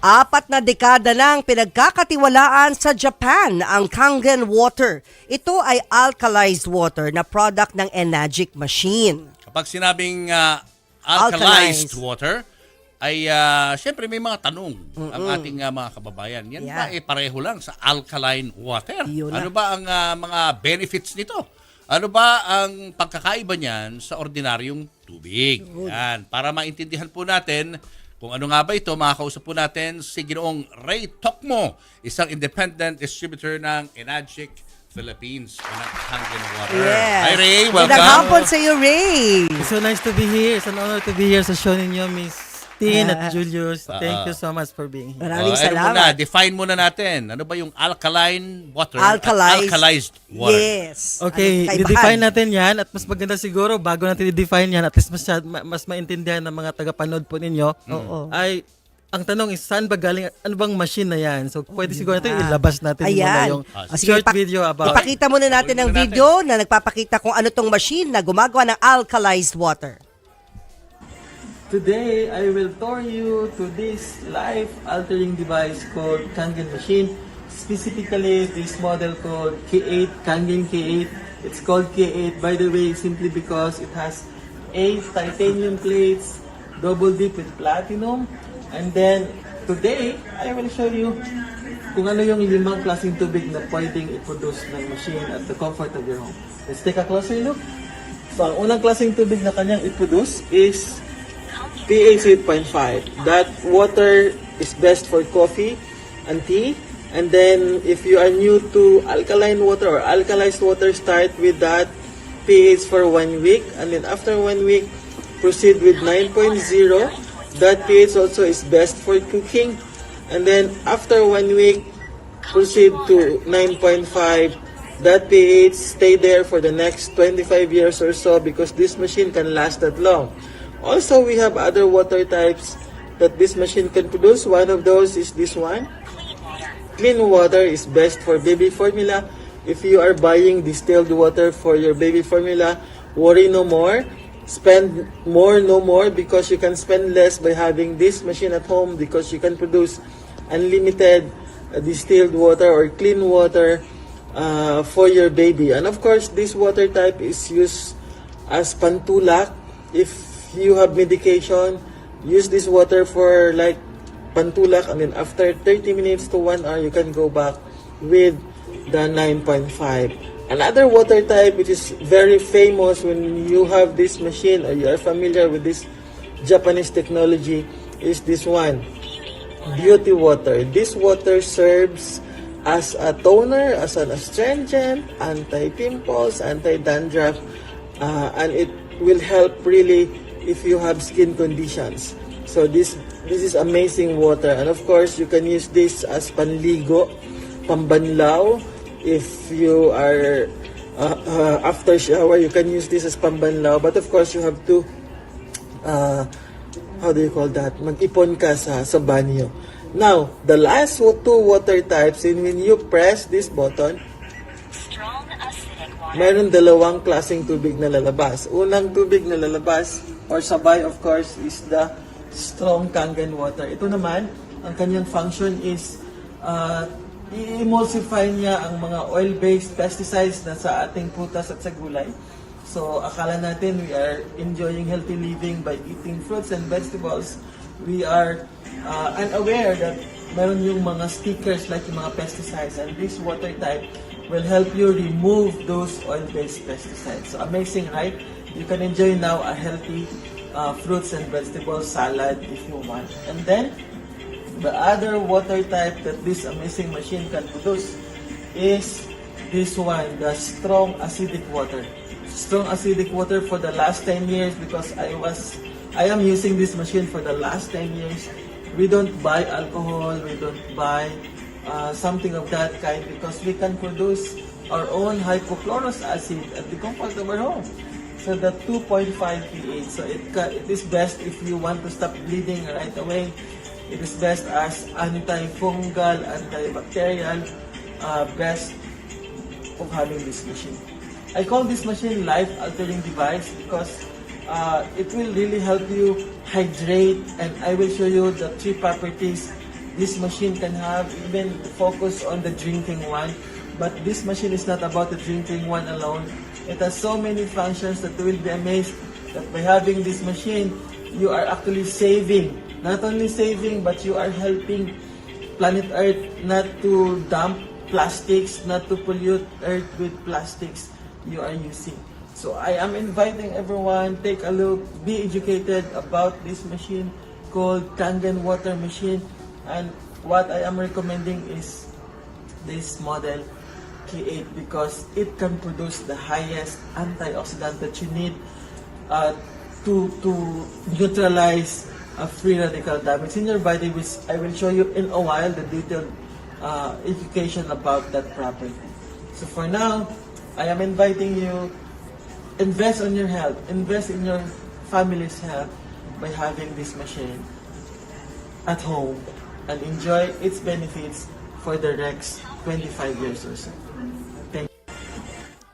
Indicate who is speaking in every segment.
Speaker 1: 4 na dekada nang pinagkakatiwalaan sa Japan ang Kangen water. Ito ay alkalized water na product ng Enagic machine.
Speaker 2: Kapag sinabing alkalized water, ay syempre may mga tanong ang ating mga kababayan. Yan ba pareho lang sa alkaline water? Ano ba ang mga benefits nito? Ano ba ang pagkakaiba niyan sa ordinaryong tubig? Yan. Para maintindihan po natin kung ano nga ba ito, makakausap po natin si Ginoong Ray Tokmo, isang independent distributor ng Enagic Philippines o ng Kangen water.
Speaker 1: Yes.
Speaker 2: Hi Ray, welcome.
Speaker 1: Magandang hapon sa iyo, Ray.
Speaker 3: It's so nice to be here. It's an honor to be here sa show ninyo, Miss Tin at Julius. Thank you so much for being here.
Speaker 1: Maraming salamat.
Speaker 2: Define muna natin. Ano ba yung alkaline water?
Speaker 1: Alkalized
Speaker 2: water.
Speaker 1: Yes.
Speaker 3: Okay, i-define natin yan at mas maganda siguro bago natin i-define yan at least mas maintindihan ng mga tagapanood po ninyo. Ay, ang tanong is saan ba galing, ano bang machine na yan? So pwede siguro natin ilabas natin muna yung short video about.
Speaker 1: Ipakita muna natin ang video na nagpapakita kung ano tong machine na gumagawa ng alkalized water.
Speaker 3: Today, I will tour you to this life-altering device called Kangen machine. Specifically, this model called K8, Kangen K8. It's called K8, by the way, simply because it has 8 titanium plates, double dip with platinum. And then, today, I will show you kung ano yung 5 klaseng tubig na pwedeng i-produce ng machine at the comfort of your home. Let's take a closer look. So, ang unang klaseng tubig na kanyang i-produce is pH 8.5. That water is best for coffee and tea. And then, if you are new to alkaline water or alkalized water, start with that pH for 1 week. And then after 1 week, proceed with 9.0. That pH also is best for cooking. And then after 1 week, proceed to 9.5. That pH stay there for the next 25 years or so because this machine can last that long. Also, we have other water types that this machine can produce. One of those is this one. Clean water is best for baby formula. If you are buying distilled water for your baby formula, worry no more. Spend more no more because you can spend less by having this machine at home because you can produce unlimited distilled water or clean water for your baby. And of course, this water type is used as pantulak. If you have medication, use this water for like pantulak, and then after 30 minutes to 1 hour, you can go back with the 9.5. Another water type which is very famous when you have this machine or you are familiar with this Japanese technology is this one, beauty water. This water serves as a toner, as an astringent, anti-pimples, anti-dandruff, and it will help really if you have skin conditions. So this is amazing water, and of course you can use this as panligo, pambanlaw. If you are after shower, you can use this as pambanlaw. But of course you have to how do you call that? Mag-ipon ka sa banyo. Now the last 2 water types, and when you press this button, mayroon 2 klaseng tubig na lalabas. Unang tubig na lalabas or sabay, of course, is the strong Kangen water. Ito naman, ang kanyang function is i-emulsify niya ang mga oil-based pesticides na sa ating prutas at sa gulay. So, akala natin we are enjoying healthy living by eating fruits and vegetables. We are unaware that meron yung mga stickers like yung mga pesticides, and this water type will help you remove those oil-based pesticides. So, amazing, right? You can enjoy now a healthy fruits and vegetable salad if you want. And then, the other water type that this amazing machine can produce is this one, the strong acidic water. Strong acidic water for the last 10 years because I am using this machine for the last 10 years. We don't buy alcohol, we don't buy something of that kind because we can produce our own hypochlorous acid at the comfort of our home. So the 2.5 pH. So it is best if you want to stop bleeding right away. It is best as antifungal, antibacterial, best of having this machine. I call this machine life-altering device because it will really help you hydrate, and I will show you the 3 properties this machine can have, even focus on the drinking one. But this machine is not about the drinking one alone. It has so many functions that you will be amazed that by having this machine, you are actually saving. Not only saving, but you are helping planet Earth not to dump plastics, not to pollute Earth with plastics you are using. So I am inviting everyone, take a look, be educated about this machine called Kangen water machine. And what I am recommending is this model K8 because it can produce the highest antioxidant that you need to neutralize free radical damage in your body, which I will show you in a while the detailed education about that property. So for now, I am inviting you, invest on your health, invest in your family's health by having this machine at home and enjoy its benefits for the next 25 years or so. Thank you.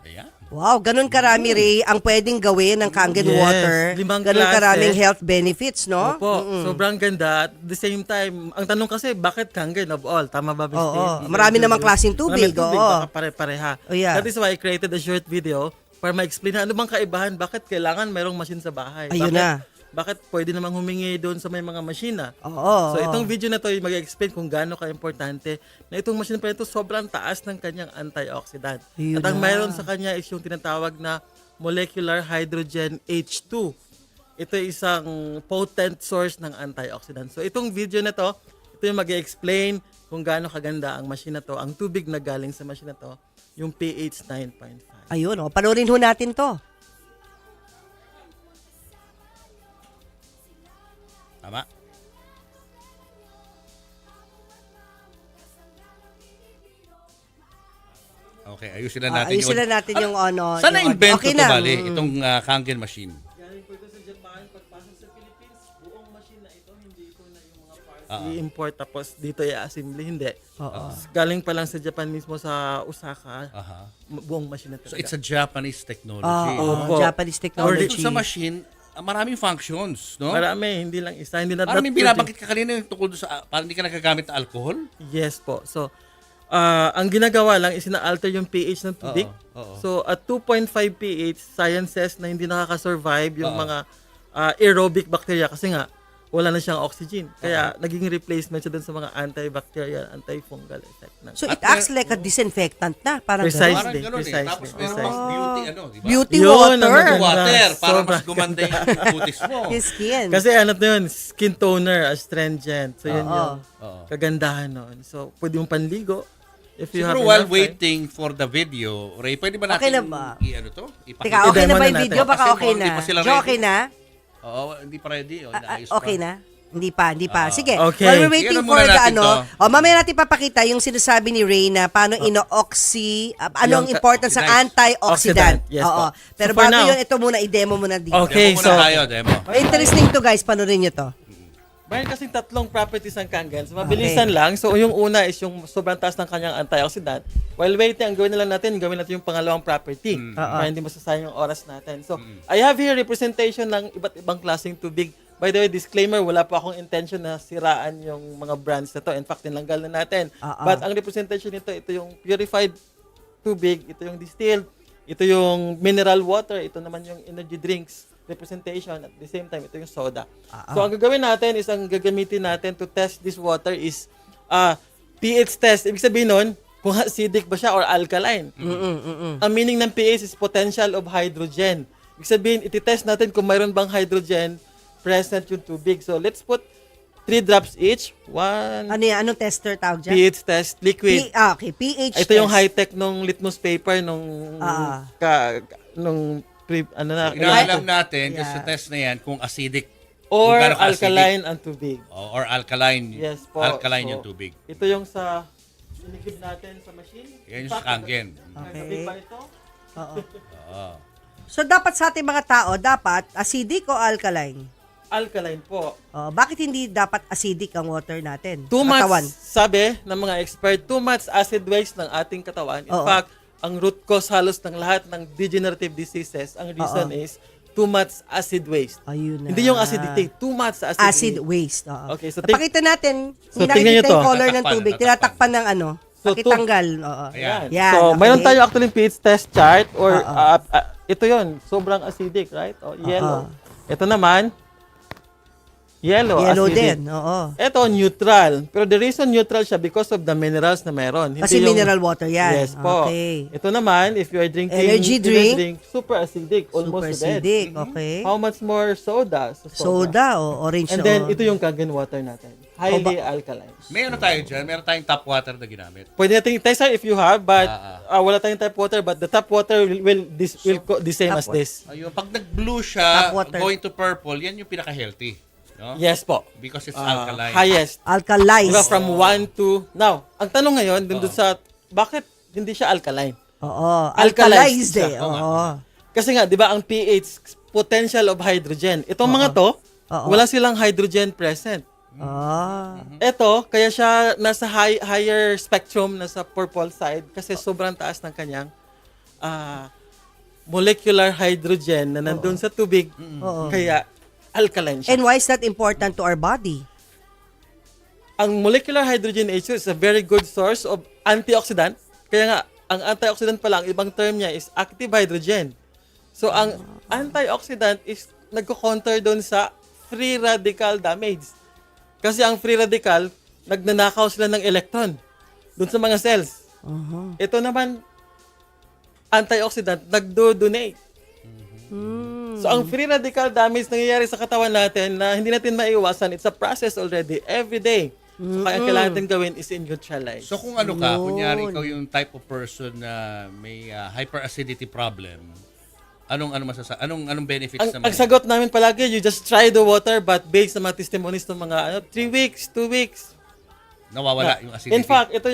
Speaker 2: Ayan.
Speaker 1: Wow, ganun karami, Ray, ang pwedeng gawin ng Kangen
Speaker 4: Yes,
Speaker 1: water.
Speaker 4: 5
Speaker 1: Ganun
Speaker 4: klase.
Speaker 1: karaming health benefits, no?
Speaker 4: Opo, sobrang ganda. At the same time, ang tanong kasi, bakit Kangen of all? Tama ba, Miss
Speaker 1: Oo,
Speaker 4: Stacey?
Speaker 1: marami namang klaseng tubig,
Speaker 4: Maraming
Speaker 1: oo.
Speaker 4: baka pare-pareha.
Speaker 1: Oh, yeah.
Speaker 4: That is why I created a short video para ma-explain na ano bang kaibahan, bakit kailangan mayroong machine sa bahay.
Speaker 1: Ayun na.
Speaker 4: Bakit pwede namang humingi doon sa may mga machina.
Speaker 1: Oo.
Speaker 4: So itong video na to ay mag-explain kung gaano ka-importante na itong machine pa ito sobrang taas ng kanyang antioxidant.
Speaker 1: Yun
Speaker 4: At ang
Speaker 1: na.
Speaker 4: mayroon sa kanya is yung tinatawag na molecular hydrogen H2. Ito ay isang potent source ng antioxidant. So itong video na to, ito yung mag-explain kung gaano kaganda ang machine na to, ang tubig na galing sa machine na to, yung pH 9.5.
Speaker 1: Ayun, panoorin ho natin to.
Speaker 2: Tama. Okay, ayusin na natin
Speaker 1: Ayusin na natin yung ano.
Speaker 2: Saan
Speaker 1: yung-
Speaker 2: na-invento
Speaker 1: okay
Speaker 2: to,
Speaker 1: na.
Speaker 2: bali, itong Kangen machine?
Speaker 4: Galing po ito sa Japan, pagpasok sa Philippines, buong machine na ito, hindi ito na yung mga parts i-import tapos dito i-assembly, hindi. Galing pa lang sa Japan mismo sa Osaka,
Speaker 2: Aha.
Speaker 4: buong machine na
Speaker 2: So
Speaker 4: talaga.
Speaker 2: it's a Japanese technology.
Speaker 4: Opo.
Speaker 1: Japanese
Speaker 2: Or
Speaker 1: technology.
Speaker 2: dito sa machine, maraming functions, no?
Speaker 4: Marami, hindi lang isa, hindi na
Speaker 2: Parang may binabangkit ka kanina yung tungkol doon sa, parang hindi ka nagagamit ng alcohol?
Speaker 4: Yes po. So, ang ginagawa lang is ina-alter yung pH ng tubig.
Speaker 2: Oo.
Speaker 4: So, at 2.5 pH, science says na hindi nakaka-survive yung mga aerobic bacteria kasi nga, wala na siyang oxygen. Kaya, naging replacement siya dun sa mga antibacterial, antifungal effect.
Speaker 1: So it
Speaker 2: At
Speaker 1: acts like a disinfectant na, parang
Speaker 4: Precisely.
Speaker 1: ganun.
Speaker 2: Parang ganun eh. Tapos meron
Speaker 4: Precisely.
Speaker 2: pang beauty, ano, di ba?
Speaker 1: Beauty
Speaker 4: Yun,
Speaker 1: water.
Speaker 4: ang maganda.
Speaker 2: Water, para mas
Speaker 4: Sobrang
Speaker 2: gumanda yung kutis mo.
Speaker 1: His skin.
Speaker 4: Kasi ano to yun, skin toner, astringent. So, yun yung
Speaker 2: Oo.
Speaker 4: kagandahan nun. So, pwede mong panligo. If you
Speaker 2: Siguro
Speaker 4: have
Speaker 2: while
Speaker 4: enough time.
Speaker 2: waiting for the video, Ray, pwede ba natin
Speaker 1: Okay na ba?
Speaker 2: i-ano to?
Speaker 1: Teka,
Speaker 2: Ipakita?
Speaker 1: okay na
Speaker 4: I-demo
Speaker 1: ba
Speaker 4: na
Speaker 1: yung
Speaker 4: natin.
Speaker 1: video? Baka
Speaker 2: Kasi
Speaker 1: okay
Speaker 2: hindi
Speaker 1: na.
Speaker 2: pa sila
Speaker 1: Jo,
Speaker 2: ready.
Speaker 1: okay na?
Speaker 2: Oo, hindi pa ready. O, naayos pa.
Speaker 1: Okay na? Hindi pa. Sige.
Speaker 4: Okay.
Speaker 1: While we're waiting
Speaker 2: Tingnan
Speaker 1: for
Speaker 2: muna
Speaker 1: the
Speaker 2: natin
Speaker 1: ano,
Speaker 2: to.
Speaker 1: mamaya natin papakita yung sinasabi ni Ray na paano ino-oxy, ano ang
Speaker 4: Yung
Speaker 1: importance ng
Speaker 2: oxidized.
Speaker 1: antioxidant.
Speaker 4: Oxidant, yes
Speaker 1: Oo.
Speaker 4: po.
Speaker 1: Pero
Speaker 4: So for
Speaker 1: bago
Speaker 4: now-
Speaker 1: yun, ito muna, i-demo muna dito.
Speaker 4: Okay.
Speaker 2: Demo muna
Speaker 4: so-
Speaker 2: tayo, demo.
Speaker 1: Interesting to guys, panorin nyo to.
Speaker 4: Mayroon kasing tatlong properties ng Kangen. So, mabilisan lang. So, yung una is yung sobrang taas ng kanyang antioxidant. While waiting, ang gawin na lang natin, gawin natin yung pangalawang property. Para hindi masasayang yung oras natin. So, I have here representation ng iba't ibang klaseng tubig. By the way, disclaimer, wala po akong intention na siraan yung mga brands na to. In fact, tinanggal na natin. But ang representation nito, ito yung purified tubig, ito yung distilled, ito yung mineral water, ito naman yung energy drinks representation, at the same time, ito yung soda. So, ang gagawin natin is, ang gagamitin natin to test this water is pH test. Ibig sabihin nun, kung acidic ba siya or alkaline. Ang meaning ng pH is potential of hydrogen. Ibig sabihin, ititest natin kung mayroon bang hydrogen present yung tubig. So, let's put 3 drops each. One
Speaker 1: Ano yan? Anong tester tawag dyan?
Speaker 4: pH test, liquid.
Speaker 1: Okay, pH
Speaker 4: Ito yung
Speaker 1: test.
Speaker 4: high-tech nung litmus paper nung
Speaker 2: Inaalam natin
Speaker 1: Yeah.
Speaker 2: kasi sa test na yan kung acidic
Speaker 4: or
Speaker 2: kung gaano ka-acidic.
Speaker 4: alkaline ang tubig.
Speaker 2: Or alkaline.
Speaker 4: Yes po.
Speaker 2: Alkaline
Speaker 4: So,
Speaker 2: yung tubig.
Speaker 4: Ito yung sa sinigib natin sa machine.
Speaker 2: Yan yung sa Kangen.
Speaker 4: Okay. Pa ito?
Speaker 2: Oo.
Speaker 1: So dapat sa ating mga tao, dapat acidic o alkaline?
Speaker 4: Alkaline po.
Speaker 1: Bakit hindi dapat acidic ang water natin?
Speaker 4: Too much,
Speaker 1: Katawan.
Speaker 4: sabi ng mga expert, too much acid waste ng ating katawan. In
Speaker 1: Oo.
Speaker 4: fact, ang root cause halos ng lahat ng degenerative diseases, ang reason is too much acid waste.
Speaker 1: Ayun na.
Speaker 4: Hindi yung acidity, too much acid,
Speaker 1: Acid waste. Oo.
Speaker 4: Okay, so
Speaker 1: Napakita natin,
Speaker 4: So,
Speaker 1: hindi
Speaker 4: tingnan nyo
Speaker 1: nakikita
Speaker 4: to.
Speaker 1: yung color ng
Speaker 2: Tatakpan,
Speaker 1: tubig.
Speaker 2: tatakpan.
Speaker 1: Tinatakpan ng ano.
Speaker 4: So,
Speaker 1: Pakitanggal. Oo.
Speaker 2: Ayan.
Speaker 1: Yan,
Speaker 4: So,
Speaker 1: okay.
Speaker 4: mayroon tayo actually pH test chart or
Speaker 1: Oo.
Speaker 4: ito yon, sobrang acidic, right? O, yellow. Ito naman, yellow
Speaker 1: din.
Speaker 4: acidic.
Speaker 1: Oo.
Speaker 4: Ito, neutral. Pero the reason neutral siya because of the minerals na meron. Hindi
Speaker 1: Kasi
Speaker 4: yung-
Speaker 1: mineral water yan.
Speaker 4: Yes po.
Speaker 1: Okay.
Speaker 4: Ito naman, if you are drinking
Speaker 1: Energy drink,
Speaker 4: super acidic, almost
Speaker 1: super
Speaker 4: to death.
Speaker 1: acidic. Okay.
Speaker 4: How much more soda? So,
Speaker 1: Soda o orange na.
Speaker 4: And then, ito yung Kangen water natin. Highly alkaline.
Speaker 2: May ano tayo dyan? Meron tayong tap water na ginamit.
Speaker 4: Pwede natin test if you have, but wala tayong tap water, but the tap water will the same as this.
Speaker 2: Ayun, pag nag-blue siya,
Speaker 1: Tap water.
Speaker 2: going to purple, yan yung pinaka-healthy. No?
Speaker 4: Yes po.
Speaker 2: Because it's alkaline.
Speaker 4: Highest.
Speaker 1: Alkalized.
Speaker 4: Diba from 1 to... Now, ang tanong ngayon, dun sa... Bakit hindi siya alkaline?
Speaker 1: Oo.
Speaker 4: Alkalized
Speaker 1: Alkalized eh.
Speaker 4: siya.
Speaker 1: Oo.
Speaker 4: Kasi nga, di ba, ang pH, potential of hydrogen. Itong mga to, wala silang hydrogen present.
Speaker 1: Ah.
Speaker 4: Ito, kaya siya nasa higher spectrum, nasa purple side, kasi sobrang taas ng kanyang molecular hydrogen na nandun sa tubig. Kaya, alkaline siya.
Speaker 1: And why is that important to our body?
Speaker 4: Ang molecular hydrogen H2 is a very good source of antioxidant. Kaya nga, ang antioxidant pa lang, ibang term niya is active hydrogen. So, ang antioxidant is nagko-counter doon sa free radical damage. Kasi ang free radical, nagnanakaw sila ng electron doon sa mga cells. Ito naman, antioxidant, nagdo-donate. So, ang free radical damage nangyayari sa katawan natin na hindi natin maiwasan, it's a process already, every day. So, kaya ang kailangan natin gawin is in-neutralize.
Speaker 2: So kung ano ka, kunyari ikaw yung type of person na may hyperacidity problem, anong benefits naman?
Speaker 4: Ang sagot namin palagi, you just try the water, but based sa mga testimonies ng mga 3 weeks, 2 weeks.
Speaker 2: Nawawala yung acidity.
Speaker 4: In fact, ito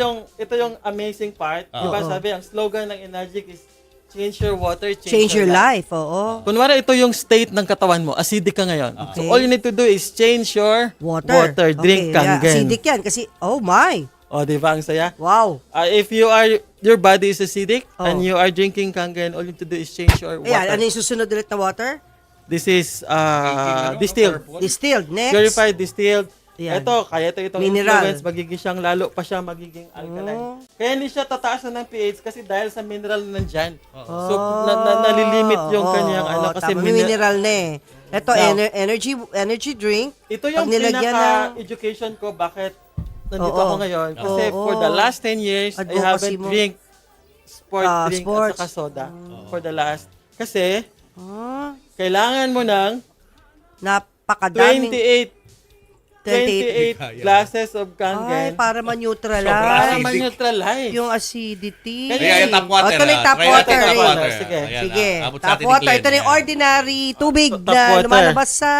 Speaker 4: yung amazing part. Diba sabi, ang slogan ng Enagic is change your water,
Speaker 1: Change your life. Oo.
Speaker 4: Kunwari, ito yung state ng katawan mo. Acidic ka ngayon.
Speaker 1: Okay.
Speaker 4: So, all you need to do is change your water. Drink
Speaker 1: Okay, yeah.
Speaker 4: Kangen.
Speaker 1: Acidic yan kasi, oh my.
Speaker 4: O, di ba? Ang saya.
Speaker 1: Wow.
Speaker 4: If your body is acidic and you are drinking Kangen, all you need to do is change your water.
Speaker 1: Ayan, ano yung susunod ulit na water?
Speaker 4: This is distilled.
Speaker 1: Distilled. Next.
Speaker 4: Purified, distilled.
Speaker 1: Ayan.
Speaker 4: Ito, kaya itong
Speaker 1: Mineral.
Speaker 4: influence, magiging siyang lalo pa siya magiging alkaline. Kaya hindi siya tataas na ng pH kasi dahil sa mineral na nandyan. So, nalilimit yung kanyang kasi
Speaker 1: tama, may mineral na eh. Ito,
Speaker 4: Now,
Speaker 1: energy drink.
Speaker 4: ito yung
Speaker 1: Pag nilagyan
Speaker 4: pinaka-education ko bakit nandito ako ngayon. Kasi for the last 10 years, I
Speaker 1: Advocacy
Speaker 4: haven't
Speaker 1: mo.
Speaker 4: drink sport drink
Speaker 1: sports.
Speaker 4: at saka soda for the last. Kasi,
Speaker 1: Ah,
Speaker 4: kailangan mo ng
Speaker 1: napakadaming.
Speaker 4: 28 glasses of
Speaker 1: Ay,
Speaker 4: Kangen.
Speaker 1: para ma-neutralize.
Speaker 4: Para
Speaker 2: acidic.
Speaker 4: ma-neutralize.
Speaker 1: Yung acidity.
Speaker 2: Kaya yung tap water.
Speaker 1: Ito na yung tap
Speaker 2: Try natin
Speaker 1: water.
Speaker 2: tap water.
Speaker 4: Sige.
Speaker 2: Ayan,
Speaker 1: Sige,
Speaker 2: abot sa
Speaker 1: tap
Speaker 2: atin ni
Speaker 1: water.
Speaker 2: Glenn.
Speaker 1: Ito na yung
Speaker 2: Ayan.
Speaker 1: ordinary tubig
Speaker 4: Tap
Speaker 1: na
Speaker 4: water.
Speaker 1: lumalabas sa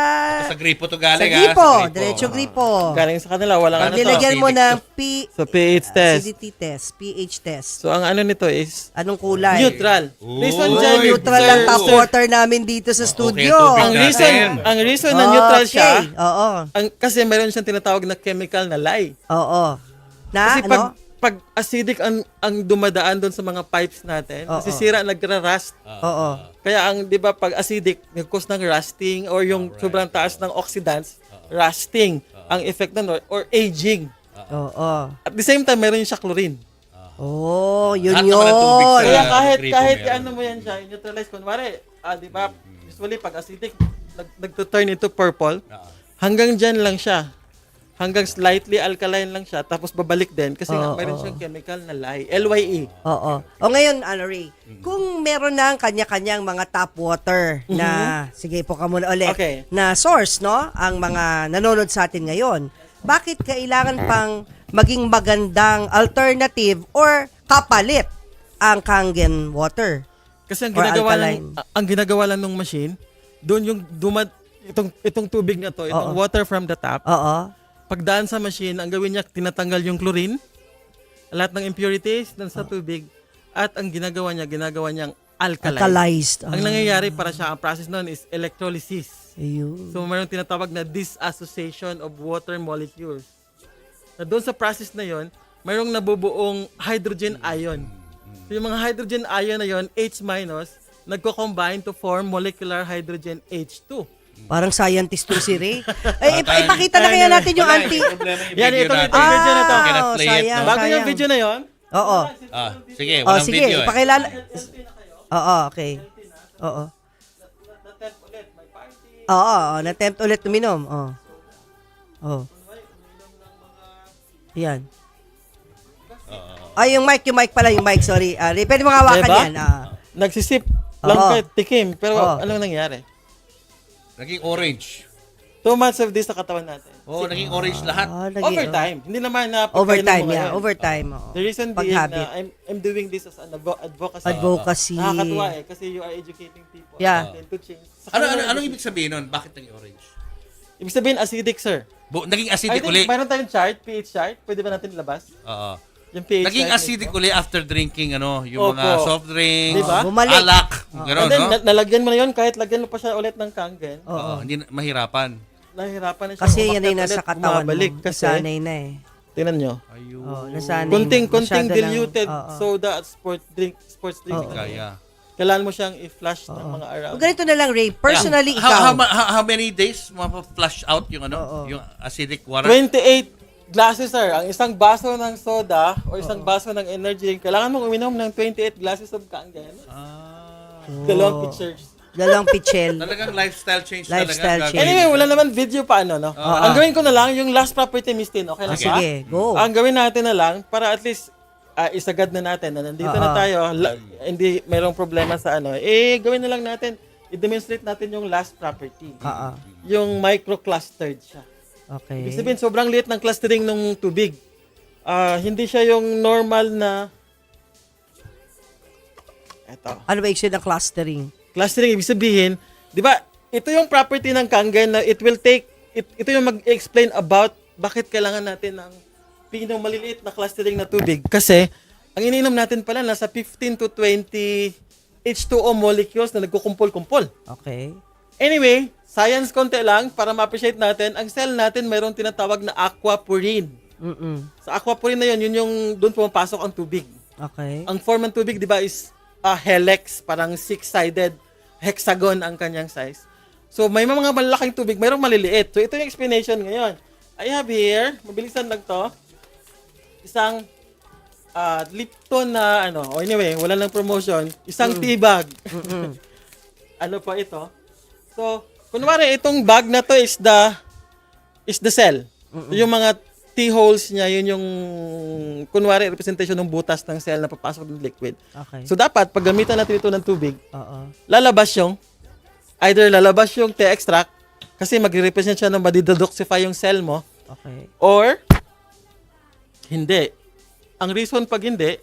Speaker 2: Sa gripo to
Speaker 1: sa
Speaker 2: galing
Speaker 1: gripo.
Speaker 2: Sa gripo.
Speaker 1: Diretso gripo.
Speaker 4: Galing sa kanila, walang
Speaker 1: Pag
Speaker 4: ano to.
Speaker 1: nilagyan mo
Speaker 2: acidic
Speaker 1: ng
Speaker 4: So, pH test.
Speaker 1: acidity test, pH test.
Speaker 4: So, ang ano nito is
Speaker 1: Anong kulay?
Speaker 4: neutral. Reason
Speaker 2: Uy,
Speaker 4: dyan,
Speaker 1: Neutral lang
Speaker 2: Sir,
Speaker 1: tap
Speaker 2: sir.
Speaker 1: water namin dito sa studio.
Speaker 2: tubig
Speaker 4: Ang
Speaker 2: natin.
Speaker 4: reason na neutral siya,
Speaker 1: Oo.
Speaker 4: kasi meron siyang tinatawag na chemical na lye.
Speaker 1: Oo. Na,
Speaker 4: Kasi
Speaker 1: ano?
Speaker 4: pag acidic ang dumadaan doon sa mga pipes natin, nasisira, nagra-rust.
Speaker 1: Oo.
Speaker 4: Kaya di ba, pag acidic, nag-cause ng rusting or yung sobrang taas ng oxidants, rusting ang effect nun or aging.
Speaker 1: Oo.
Speaker 4: At the same time, meron yung siya chlorine.
Speaker 1: Oh, yun
Speaker 2: Lahat naman ng tubig
Speaker 1: yun.
Speaker 2: sa-
Speaker 4: Kaya kahit
Speaker 2: gripo
Speaker 4: kahit
Speaker 2: meron.
Speaker 4: ano mo yan siya, neutralize kunwari, di ba, usually pag acidic, nagto-turn into purple, hanggang dyan lang siya. Hanggang slightly alkaline lang siya, tapos babalik din kasi nga mayroon siyang chemical na lye, LYE.
Speaker 1: Oo. O ngayon, Ray, kung meron ng kanya-kanyang mga tap water na, sige po ka muna ulit,
Speaker 4: Okay.
Speaker 1: na source, no? Ang mga nanonood sa atin ngayon, bakit kailangan pang maging magandang alternative or kapalit ang Kangen water?
Speaker 4: Kasi
Speaker 1: Or alkaline.
Speaker 4: ang ginagawa lang ng machine, doon yung itong tubig na to, itong water from the tap,
Speaker 1: Oo.
Speaker 4: pagdaan sa machine, ang gawin niya, tinatanggal yung chlorine, lahat ng impurities dun sa tubig, at ang ginagawa niyang alkaline.
Speaker 1: Alkalized.
Speaker 4: Ang nangyayari para siya, ang process nun is electrolysis.
Speaker 1: Ayun.
Speaker 4: So, mayroong tinatawag na disassociation of water molecules. Na doon sa process na yon, mayroong nabubuong hydrogen ion. So, yung mga hydrogen ion na yon, H- nagko-combine to form molecular hydrogen H2.
Speaker 1: Parang scientist to si Ray. Ipakita na kaya natin yung
Speaker 2: Wala,
Speaker 1: anti...
Speaker 2: yung problema yung
Speaker 4: Yan,
Speaker 2: video
Speaker 4: ito
Speaker 2: natin.
Speaker 4: yung video na to.
Speaker 2: Cannot play it,
Speaker 1: sayang,
Speaker 2: no?
Speaker 4: Bago yung
Speaker 1: sayang.
Speaker 4: video na yon,
Speaker 1: Oo.
Speaker 2: Sige,
Speaker 1: Oh,
Speaker 2: walang
Speaker 1: sige,
Speaker 2: video eh.
Speaker 1: ipakilala. Oo, okay. Oo.
Speaker 4: na-temp ulit, may party.
Speaker 1: Oo, na-attempt ulit uminom. Oo. Oh. Yan. Ay, yung mic pala, yung mic, sorry. Ray, pwede mo hawakan
Speaker 4: Diba?
Speaker 1: yan.
Speaker 4: Nagsisip lang
Speaker 1: Oo.
Speaker 4: kahit tikim. Pero
Speaker 1: Oo.
Speaker 4: anong nangyari?
Speaker 2: Naging orange.
Speaker 4: 2 months of this sa katawan natin.
Speaker 2: Oo, naging orange lahat.
Speaker 4: Overtime. Hindi naman na
Speaker 1: Overtime,
Speaker 4: pagkainan mo
Speaker 1: yeah.
Speaker 4: ngayon.
Speaker 1: Overtime, oo.
Speaker 4: The reason being
Speaker 1: Pag-habit.
Speaker 4: na I'm doing this as an advocacy.
Speaker 1: Advocacy.
Speaker 4: Nakakatuwa eh kasi you are educating people.
Speaker 1: Yeah.
Speaker 4: And to change.
Speaker 2: Anong ibig sabihin nun? Bakit naging orange?
Speaker 4: Ibig sabihin acidic, sir.
Speaker 2: Naging
Speaker 4: I
Speaker 2: acidic
Speaker 4: think
Speaker 2: uli.
Speaker 4: mayroon tayong chart, pH chart. Pwede ba natin ilabas?
Speaker 2: Oo.
Speaker 4: Yung pH
Speaker 2: Naging
Speaker 4: chart
Speaker 2: acidic
Speaker 4: nito.
Speaker 2: uli after drinking yung
Speaker 4: Opo.
Speaker 2: mga soft drinks,
Speaker 4: Diba?
Speaker 1: Bumalik.
Speaker 2: alak, gano'n,
Speaker 4: And then,
Speaker 2: no?
Speaker 4: nalagyan mo na yun, kahit lagyan mo pa siya ulit ng kangen,
Speaker 1: Oo.
Speaker 2: Hindi mahirapan.
Speaker 4: nahihirapan na siya.
Speaker 1: Kasi yan
Speaker 4: umakyat
Speaker 1: ay nasa
Speaker 4: ulit,
Speaker 1: katawan
Speaker 4: bumabalik.
Speaker 1: mo.
Speaker 4: Kasi,
Speaker 1: Nasanay na eh.
Speaker 4: tingnan nyo,
Speaker 2: Ayun.
Speaker 1: Oh, nasanay.
Speaker 4: konting
Speaker 1: Masyado lang-
Speaker 4: diluted
Speaker 1: Oo.
Speaker 4: soda at sports drink.
Speaker 1: Oo.
Speaker 2: Kaya.
Speaker 4: Kailangan mo siyang i-flush ng mga araw.
Speaker 1: O, ganito na lang, Ray. Personally,
Speaker 2: How,
Speaker 1: ikaw.
Speaker 2: how many days flush out yung
Speaker 1: Oo.
Speaker 2: yung acidic water?
Speaker 4: 28 glasses, sir. Ang isang baso ng soda o isang baso ng energy drink, kailangan mong uminom ng 28 glasses of kangen. Dalawang pitchers.
Speaker 1: Dalawang pichel.
Speaker 2: Talagang lifestyle change
Speaker 1: Lifestyle
Speaker 2: talaga.
Speaker 1: change.
Speaker 4: Anyway, wala naman video pa no? Ang gawin ko na lang, yung last property, Miss Tin, okay lang ba?
Speaker 1: Sige, go.
Speaker 4: Ang gawin natin na lang, para at least isagad na natin na nandito na tayo, hindi mayroong problema sa gawin na lang natin, i-demonstrate natin yung last property. Yung microclustered siya.
Speaker 1: Okay.
Speaker 4: Ibig sabihin, sobrang liit ng clustering ng tubig. Hindi siya yung normal na... Eto.
Speaker 1: Ano ba yung ng clustering?
Speaker 4: Clustering, ibig sabihin, di ba, ito yung property ng kangen na ito yung mag-explain about bakit kailangan natin ng maliliit na clustering na tubig. Kasi, ang iniinom natin pala, nasa 15 to 20 H2O molecules na nagkukumpol-kumpol.
Speaker 1: Okay.
Speaker 4: Anyway, science konti lang para ma-appreciate natin, ang cell natin mayroong tinatawag na aquaporine. Sa aquaporine na yun yung doon pumapasok ang tubig.
Speaker 1: Okay.
Speaker 4: Ang form ng tubig, di ba, is a helix, parang six-sided hexagon ang kanyang size. So, may mga malalaking tubig, mayroong maliliit. So, ito yung explanation ngayon. I have here, mabilisan lang to, isang Lipton na, anyway, wala lang promotion, isang tea bag. Ano pa ito? So, kunwari, itong bag na to is the cell. Yung mga tea holes niya, yun yung, kunwari, representation ng butas ng cell na papasok ng liquid.
Speaker 1: Okay.
Speaker 4: So, dapat, pag gamitan natin ito ng tubig,
Speaker 1: Oo.
Speaker 4: lalabas yung tea extract, kasi magre-represent siya na madidedoxify yung cell mo,
Speaker 1: Okay.
Speaker 4: or, hindi. Ang reason pag hindi,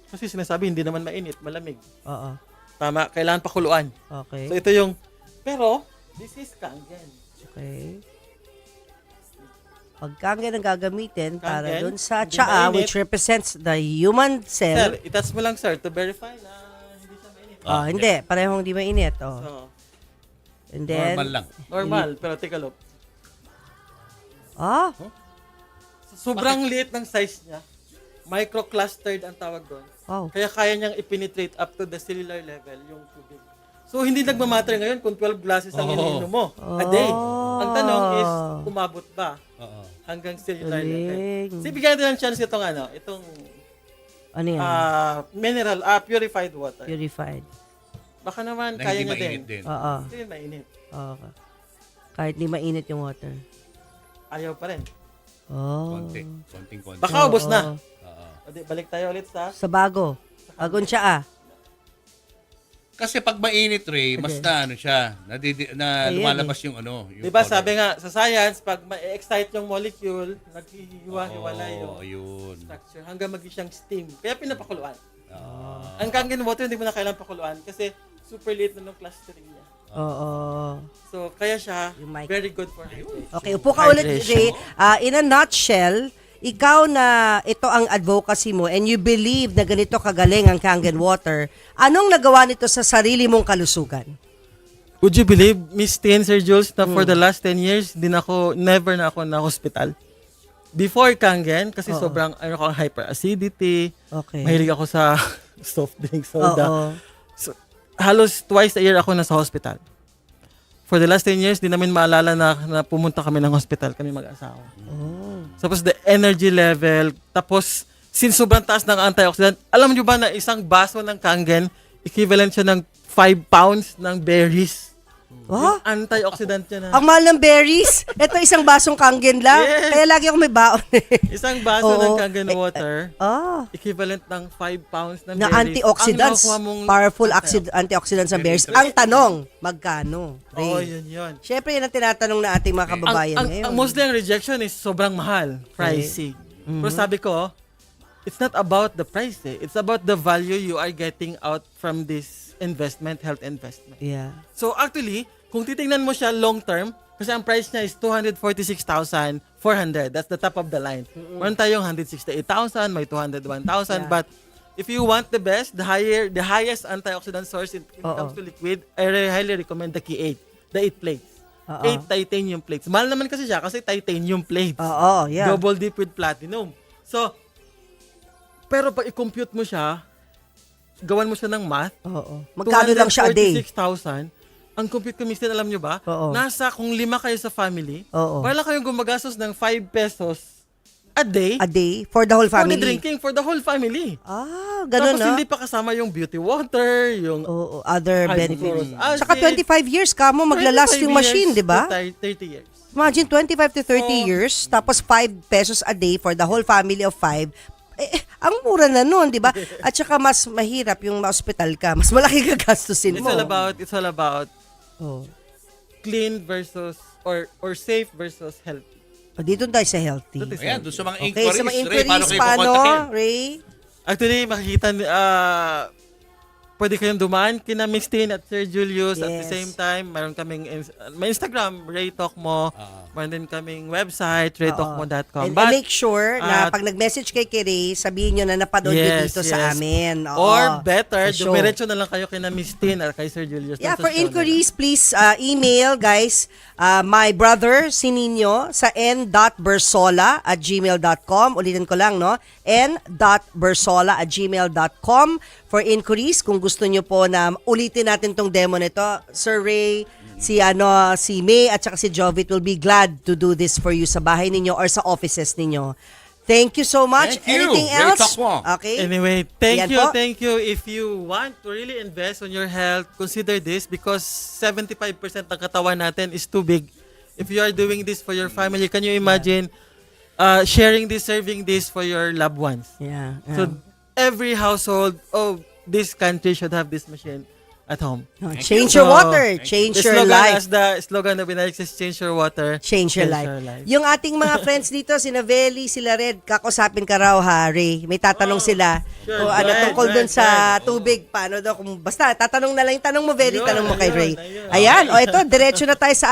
Speaker 4: kasi sinasabi, hindi naman mainit, malamig.
Speaker 1: Oo.
Speaker 4: Tama, kailangan pakuluan.
Speaker 1: Okay.
Speaker 4: So, ito yung, pero, this is kangen.
Speaker 1: Okay. Pagkangen ang gagamitin para
Speaker 4: Kangen,
Speaker 1: dun sa
Speaker 4: hindi
Speaker 1: tsaa,
Speaker 4: mainit.
Speaker 1: which represents the human cell.
Speaker 4: Sir, itas mo lang, sir, to verify na hindi siya mainit.
Speaker 1: Hindi. Parehong di mainit. Oh.
Speaker 4: So,
Speaker 1: And then,
Speaker 2: Normal lang.
Speaker 4: normal, pero take a look.
Speaker 1: Ah,
Speaker 4: Sobrang liit ng size niya. Microclustered ang tawag doon.
Speaker 1: wow.
Speaker 4: Kaya kaya niyang i-penetrate up to the cellular level yung tubig. So, hindi nagmamatter ngayon kung 12 glasses ang iniinom mo a day. Ang tanong is, umabot ba
Speaker 2: Oo.
Speaker 4: hanggang cellular
Speaker 1: Galing.
Speaker 4: level? So, bigyan natin ng chance itong itong
Speaker 1: Ano yan?
Speaker 4: mineral, purified water.
Speaker 1: Purified.
Speaker 4: Baka naman
Speaker 2: Na
Speaker 4: kaya
Speaker 2: hindi
Speaker 4: niya
Speaker 2: mainit din.
Speaker 1: Oo.
Speaker 4: Hindi mainit.
Speaker 1: Okay. Kahit di mainit yung water.
Speaker 4: Ayaw pa rin.
Speaker 1: Oh.
Speaker 2: Konting.
Speaker 4: Baka ubos na.
Speaker 2: Oo.
Speaker 4: O di, balik tayo ulit sa...
Speaker 1: Sa bago. Bagong tsaa.
Speaker 2: Kasi pag mainit, Ray, mas na siya, na
Speaker 1: Ayan,
Speaker 2: lumalabas yung yung
Speaker 4: Diba
Speaker 2: powder.
Speaker 4: sabi nga sa science, pag ma-excite yung molecule, naghihiwa-hiwalay yung
Speaker 2: Ayun.
Speaker 4: structure hanggang maging siyang steam. Kaya pinapakuluan.
Speaker 2: Ah.
Speaker 4: Ang kangen water, hindi mo na kailangan pakuluan kasi super liit na ng clustering niya.
Speaker 1: Oo.
Speaker 4: So, kaya siya
Speaker 1: Yung mic.
Speaker 4: very good for hydration.
Speaker 1: Okay, upo ka ulit, Ray. In a nutshell, ikaw na ito ang advocacy mo and you believe na ganito kagaling ang Kangen water, anong nagawa nito sa sarili mong kalusugan?
Speaker 4: Would you believe, Miss Tin, Sir Jules, na for the last 10 years, never na ako na hospital. Before Kangen, kasi sobrang ako hyperacidity,
Speaker 1: Okay.
Speaker 4: mahilig ako sa soft drink, soda.
Speaker 1: Oo.
Speaker 4: So, halos twice a year ako nasa hospital. For the last 10 years, di namin maalala na pumunta kami ng hospital, kami mag-asawa. Tapos the energy level, tapos since sobrang taas ng antioxidant, alam nyo ba na isang baso ng Kangen, equivalent siya ng 5 pounds ng berries.
Speaker 1: Oh?
Speaker 4: Yung antioxidant niya na.
Speaker 1: Ang mahal ng berries. Ito isang basong Kangen lang.
Speaker 4: Yes.
Speaker 1: Kaya lagi ako may baon.
Speaker 4: Isang baso
Speaker 1: Oo.
Speaker 4: ng Kangen water, equivalent ng 5 pounds ng
Speaker 1: Na
Speaker 4: berries.
Speaker 1: antioxidants.
Speaker 4: Ang nakuha mong
Speaker 1: Powerful antioxidants ng berries. Ang tanong, magkano?
Speaker 4: Oo,
Speaker 1: Ray?
Speaker 4: yun.
Speaker 1: Siyempre, yan ang tinatanong na ating mga kababayan ngayon.
Speaker 4: Ang mostly ang rejection is sobrang mahal, pricey. Pero sabi ko, it's not about the price It's about the value you are getting out from this investment, health investment.
Speaker 1: Yeah.
Speaker 4: So actually, kung titingnan mo siya long term, kasi ang price niya is 246,400. That's the top of the line. Meron tayong 168,000, may 201,000.
Speaker 1: Yeah.
Speaker 4: But if you want the best, the highest antioxidant source when it comes to liquid, I highly recommend the K8, the 8 plates. 8 titanium plates. Mahal naman kasi siya kasi titanium plates.
Speaker 1: Oo, yeah.
Speaker 4: Double dip with platinum. So, pero pag i-compute mo siya, gawan mo siya ng math,
Speaker 1: Oo. Magkano lang siya a day?
Speaker 4: 246,000. Ang compute ko, Mister, alam nyo ba?
Speaker 1: Oo.
Speaker 4: Nasa kung 5 kayo sa family,
Speaker 1: Oo.
Speaker 4: wala kayong gumagastos ng 5 pesos a day
Speaker 1: A day for the whole
Speaker 4: for the
Speaker 1: family?
Speaker 4: drinking for the whole family.
Speaker 1: Ganun
Speaker 4: Tapos
Speaker 1: na.
Speaker 4: hindi pa kasama yung beauty water, yung
Speaker 1: Oo, other benefits.
Speaker 4: hydrochloric
Speaker 1: Saka
Speaker 4: acid.
Speaker 1: 25 years ka mo, maglalast
Speaker 4: 25
Speaker 1: yung machine,
Speaker 4: years
Speaker 1: di ba?
Speaker 4: to 30 years.
Speaker 1: Imagine, 25 to 30
Speaker 4: Oo.
Speaker 1: years, tapos 5 pesos a day for the whole family of 5. Ang mura na nun, di ba? At saka mas mahirap yung ma-hospital ka. Mas malaki gagastusin
Speaker 4: It's
Speaker 1: mo.
Speaker 4: all about
Speaker 1: Oh.
Speaker 4: clean versus or safe versus healthy.
Speaker 1: Dito tayo sa healthy.
Speaker 4: That is
Speaker 2: Ayan, doon sa mga
Speaker 1: Okay,
Speaker 2: inquiries,
Speaker 1: sa mga
Speaker 2: Ray,
Speaker 1: inquiries,
Speaker 2: paano kayo
Speaker 1: paano,
Speaker 2: kukontakin?
Speaker 1: Ray?
Speaker 4: Actually, makikita, pwede kayong dumaan kina Miss Tin at Sir Julius at the
Speaker 1: Yes.
Speaker 4: same time. Mayroon kaming may Instagram, Ray Talk Mo. Mayroon din kaming website, raytalkmo.com.
Speaker 1: And make sure na pag nag-message kay Ray, sabihin nyo na napanood nyo dito sa amin. Oo,
Speaker 4: Or better,
Speaker 1: sa show.
Speaker 4: dumiretso na lang kayo kina Miss Tin at kay Sir Julius.
Speaker 1: Yeah,
Speaker 4: Nasa
Speaker 1: for
Speaker 4: show
Speaker 1: inquiries, please email, guys, my brother, si Nino, sa n.bersola@gmail.com. Ulitin ko lang, no? n.bersola@gmail.com for inquiries. Kung gusto nyo po na ulitin natin tong demo nito, Sir Ray, si May at saka si Jovit will be glad to do this for you sa bahay ninyo or sa offices ninyo. Thank you so much.
Speaker 2: Thank you.
Speaker 1: Anything
Speaker 2: Ray
Speaker 1: else?
Speaker 2: Talk Mo.
Speaker 1: Okay.
Speaker 4: Anyway, thank
Speaker 1: Yan
Speaker 4: you,
Speaker 1: po.
Speaker 4: thank you. If you want to really invest on your health, consider this because 75% ng katawan natin is too big. If you are doing this for your family, can you imagine sharing this, serving this for your loved ones?
Speaker 1: Yeah.
Speaker 4: So every household, this country should have this machine at home.
Speaker 1: Change your water, change
Speaker 4: The
Speaker 1: your
Speaker 4: slogan,
Speaker 1: life.
Speaker 4: as the slogan of Binayx is change your water,
Speaker 1: Change your life. Yung ating mga friends dito, sina Veli, sila Red, kakusapin ka raw ha, Ray. May tatanong sila
Speaker 4: sure.
Speaker 1: kung ano
Speaker 4: Right,
Speaker 1: tungkol dun
Speaker 4: right,
Speaker 1: sa
Speaker 4: right.
Speaker 1: tubig. Paano daw, basta tatanong na lang yung tanong mo, Veli,
Speaker 4: Ayun,
Speaker 1: tanong mo kay
Speaker 4: ayun,
Speaker 1: Ray.
Speaker 4: ayun.
Speaker 1: Ayan, ito, diretso na tayo sa